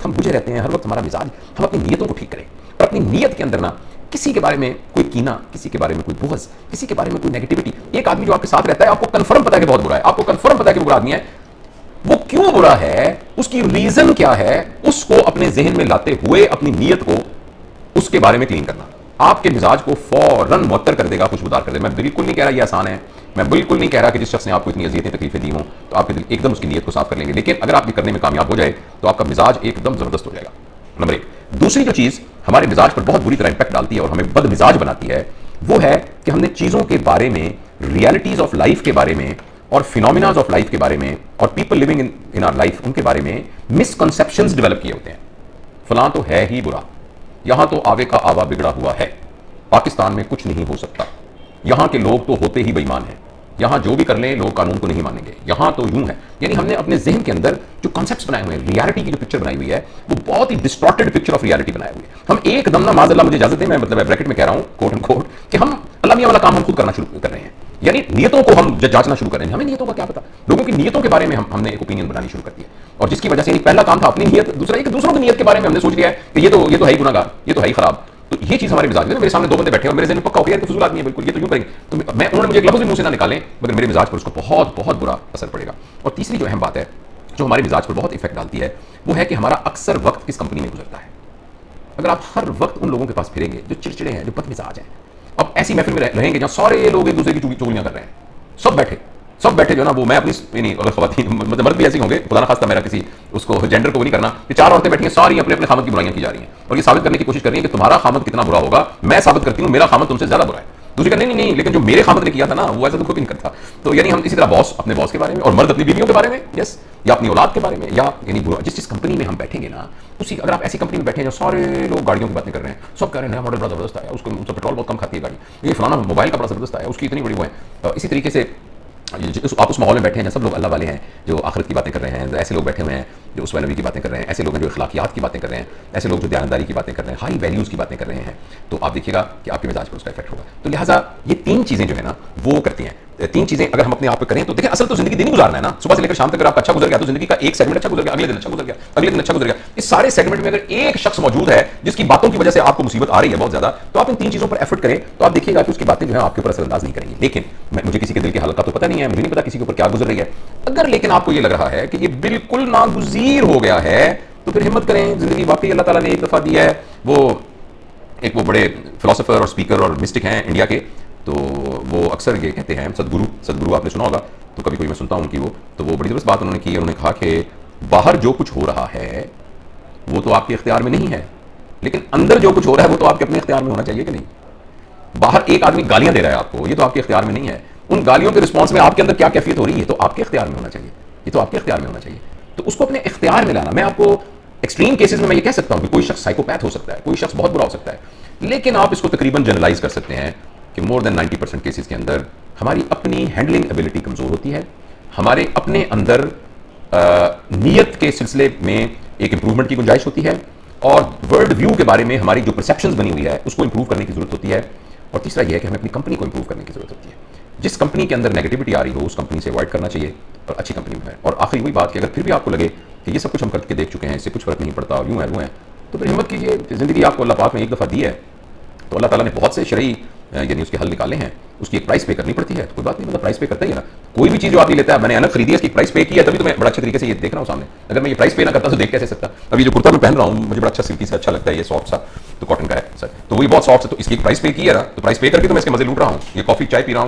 हम बुझे रहते हैं, हर वक्त हमारा मिजाज, हम अपनी नीयतों को ठीक करें और अपनी नीयत के अंदर ना किसी के बारे में कोई कीना, किसी के बारे में कोई बुग़्ज़, किसी के बारे में कोई नेगेटिविटी। एक आदमी जो आपके साथ रहता है, आपको कंफर्म पता है कि बहुत बुरा है, आपको कंफर्म पता है कि बुरा आदमी है, वो क्यों बुरा है, उसकी रीजन क्या है, उसको अपने जहन में लाते हुए अपनी नीयत को उसके बारे में क्लीन करना आपके मिजाज को फौरन मुअत्तर कर देगा, खुशबूदार कर देगा। मैं बिल्कुल नहीं कह रहा ये आसान है, मैं बिल्कुल नहीं कह रहा कि जिस शख्स ने आपको इतनी अज़ियतें तकलीफें दी हों तो आपके दिल एकदम उसकी नीयत को साफ कर लेंगे, लेकिन अगर आप ये करने में कामयाब हो जाए तो आपका मिजाज एकदम जबरदस्त हो जाएगा। नंबर एक। दूसरी जो चीज़ हमारे मिजाज पर बहुत बुरी तरह इंपैक्ट डालती है और हमें बद मिजाज बनाती है, वो है कि हमने चीज़ों के बारे में, रियलिटीज़ ऑफ लाइफ के बारे में और फिनोमिनाज ऑफ लाइफ के बारे में और people living in our life, उनके बारे में मिसकंसेप्शंस डेवलप किए होते हैं। फलां तो है ही बुरा, यहां तो आवे का आवा बिगड़ा हुआ है, पाकिस्तान में कुछ नहीं हो सकता, यहां के लोग तो होते ही बेईमान हैं, यहां जो भी कर लें लोग कानून को नहीं मानेंगे, यहां तो यूं है। यानी हमने अपने जहन के अंदर जो कॉन्सेप्ट्स बनाए हुए हैं, रियलिटी की जो पिक्चर बनाई हुई है, वो बहुत ही डिस्टॉर्टेड पिक्चर ऑफ रियलिटी बनाई हुई है। हम एकदम ना, माज़अल्लाह मुझे इजाजत है, मैं मतलब ब्रैकेट में कह रहा हूं, कोट एंड कोट, कि हम अल्लाह मियां वाला काम हम खुद करना शुरू कर रहे हैं, यानी नियतों को हम जांचना शुरू कर रहे हैं। हमें नियतों का क्या पता, लोगों की नियतों के बारे में हमने एक ओपिनियन बनानी शुरू कर दी है, और जिसकी वजह से पहला काम था अपनी नियत, दूसरा एक दूसरों की नियत के बारे में हमने सोच लिया है कि ये तो है ही गुनाहगार, ये तो है ही खराब। तो ये चीज हमारे मिजाज में, मेरे सामने दो बंदे बैठे और मेरे ज़हन में पक्का हो गया कि फजूल आदमी है बिल्कुल, ये तो यूं करेंगे, तो मैं उन्होंने मुझे एक लफ्ज़ भी मुंह से ना निकालें मगर मेरे मिजाज पर उसको बहुत बहुत बुरा असर पड़ेगा। और तीसरी जो अहम बात है जो हमारे मिजाज पर बहुत इफेक्ट डालती है, वो है कि हमारा अक्सर वक्त किस कंपनी में गुजरता है। अगर आप हर वक्त उन लोगों के पास फिरेंगे जो चिड़चिड़े हैं, जो बदमिजाज हैं, अब ऐसी महफिल में रहेंगे जहां सारे लोग एक दूसरे की चुगलियां कर रहे हैं, सब बैठे जो ना, वो मैं अपनी नहीं, अगर खवातीन मतलब मर्द भी ऐसे होंगे, खुदा ना खास्ता मेरा किसी उसको जेंडर को नहीं करना, कि चार औरतें बैठी हैं, सारी अपने अपने खामद की बुराइयां की जा रही हैं और ये साबित करने की कोशिश कर रही है कि तुम्हारा खामद कितना बुरा होगा। मैं साबित करती हूँ मेरा खामद तुमसे ज्यादा बुरा है। दूसरी का नहीं, लेकिन जो मेरे खामद ने किया था ना वो ऐसा तो कोई नहीं करता। तो यानी हम इसी तरह बॉस अपने बॉस के बारे में और मर्द अपनी बीवियों के बारे में, यस, या अपनी औलाद के बारे में, या यानी जिस कंपनी में हम बैठेंगे ना, उसी अगर आप ऐसी कंपनी में बैठे हैं जो सारे लोग गाड़ियों की बातें कर रहे हैं, सब कह रहे हैं नया मॉडल बड़ा जबरदस्त आया, उसका पेट्रोल बहुत कम खाती है गाड़ी, ये फलाना मोबाइल का बड़ा जबरदस्त आया, उसकी इतनी बड़ी वो है, इसी तरीके से आप उस माहौल में बैठे हैं सब लोग अल्लाह वाले हैं, जो आखिरत की बातें कर रहे हैं, ऐसे लोग बैठे हुए हैं जो उस नबी की बातें कर रहे हैं, ऐसे लोग हैं जो अखलाकियात की बातें कर रहे हैं, ऐसे लोग जो दयानतदारी की बातें कर रहे हैं, हाई वैल्यूज़ की बातें कर रहे हैं, तो आप देखिएगा कि आपके मिजाज पर उसका इफेक्ट होगा। तो लिहाजा ये तीन चीज़ें जो है ना वो करती हैं, तीन चीज़ें अगर हम अपने आप पे करें तो देखिए, असल तो जिंदगी दिन गुजारना है ना, सुबह से लेकर शाम तक अगर आपका अच्छा गुजर गया तो जिंदगी का एक सेगमेंट अच्छा गुजर गया, अगले दिन अच्छा गुजर गया, अगले दिन अच्छा गुजर गया। इस सारे सेगमेंट में अगर एक शख्स मौजूद है जिसकी बातों की वजह से आपको मुसीबत आ रही है बहुत ज्यादा, तो आप इन तीन चीज़ों पर एफर्ट करें तो आप देखिएगा कि उसकी बातें जो है आपके ऊपर असरअंदाज नहीं करेंगी। लेकिन मुझे किसी के दिल की हालत का तो पता नहीं है, मुझे नहीं पता किसी के ऊपर क्या गुजर रही है, अगर लेकिन आपको ये लग रहा है कि ये बिल्कुल नागुज़ीर हो गया है तो फिर हिम्मत करें, जिंदगी वाकई अल्लाह ताला ने एक दफ़ा दी है। वो बड़े फिलोसोफर और स्पीकर और मिस्टिक हैं इंडिया के, तो वो अक्सर ये कहते हैं, सदगुरु आपने सुना होगा, तो कभी कोई मैं सुनता हूँ उनकी, तो वो बड़ी ज़बरदस्त बात उन्होंने की है। उन्होंने कहा कि बाहर जो कुछ हो रहा है वो तो आपके इख्तियार में नहीं है, लेकिन अंदर जो कुछ हो रहा है वो तो आपके अपने इख्तियार में होना चाहिए कि नहीं। बाहर एक आदमी गालियां दे रहा है आपको, ये तो आपके इख्तियार में नहीं है, उन गालियों के रिस्पॉन्स में आपके अंदर क्या कैफियत हो रही है तो आपके इख्तियार में होना चाहिए, ये तो आपके इख्तियार में होना चाहिए। तो उसको अपने इख्तियार में लाना, मैं आपको एक्सट्रीम केसेस में मैं ये कह सकता हूँ कि कोई शख्स साइकोपैथ हो सकता है, कोई शख्स बहुत बुरा हो सकता है, लेकिन आप इसको तकरीबन जनरलाइज कर सकते हैं कि मोर देन 90% केसेस के अंदर हमारी अपनी हैंडलिंग एबिलिटी कमज़ोर होती है, हमारे अपने अंदर नीयत के सिलसिले में एक इंप्रूवमेंट की गुंजाइश होती है, और वर्ल्ड व्यू के बारे में हमारी जो परसेप्शंस बनी हुई है उसको इंप्रूव करने की जरूरत होती है। और तीसरा यह है कि हमें अपनी कंपनी को इंप्रूव करने की जरूरत होती है। जिस कंपनी के अंदर नेगेटिविटी आ रही हो उस कंपनी से अवॉइड करना चाहिए और अच्छी कंपनी में है। और आखिरी वही बात कि अगर फिर भी आपको लगे कि ये सब कुछ हम करके देख चुके हैं, इससे कुछ फर्क नहीं पड़ता और यूँ है वो है, तो फिर हिम्मत कीजिए। ज़िंदगी आपको अल्लाह पाक ने एक दफ़ा दी है तो अल्लाह ताला ने बहुत से शरई यानी उसके हल निकाले हैं, उसकी एक प्राइस पे करनी पड़ती है, तो कोई बात नहीं, मतलब प्राइस पे करता ही है ना। कोई भी चीज़ जो आदमी लेता है, मैंने अलग खरीदी है, इसकी प्राइस पे की है, तभी तो मैं बड़ा अच्छे तरीके से ये देख रहा हूँ सामने। अगर मैं ये प्राइस पे ना करता तो देख कैसे सकता। अभी जो कुर्ता मैं पहन रहा हूँ मुझे बड़ा अच्छा सिल्की से अच्छा लगता है, ये सॉफ्ट सा, तो कॉटन का है सर, तो वही बहुत सॉफ्ट है, तो इसकी प्राइस पे की है ना, तो प्राइस पे करके तो मैं इसके मजे लूट रहा हूँ। ये कॉफी चाय पी रहा हूँ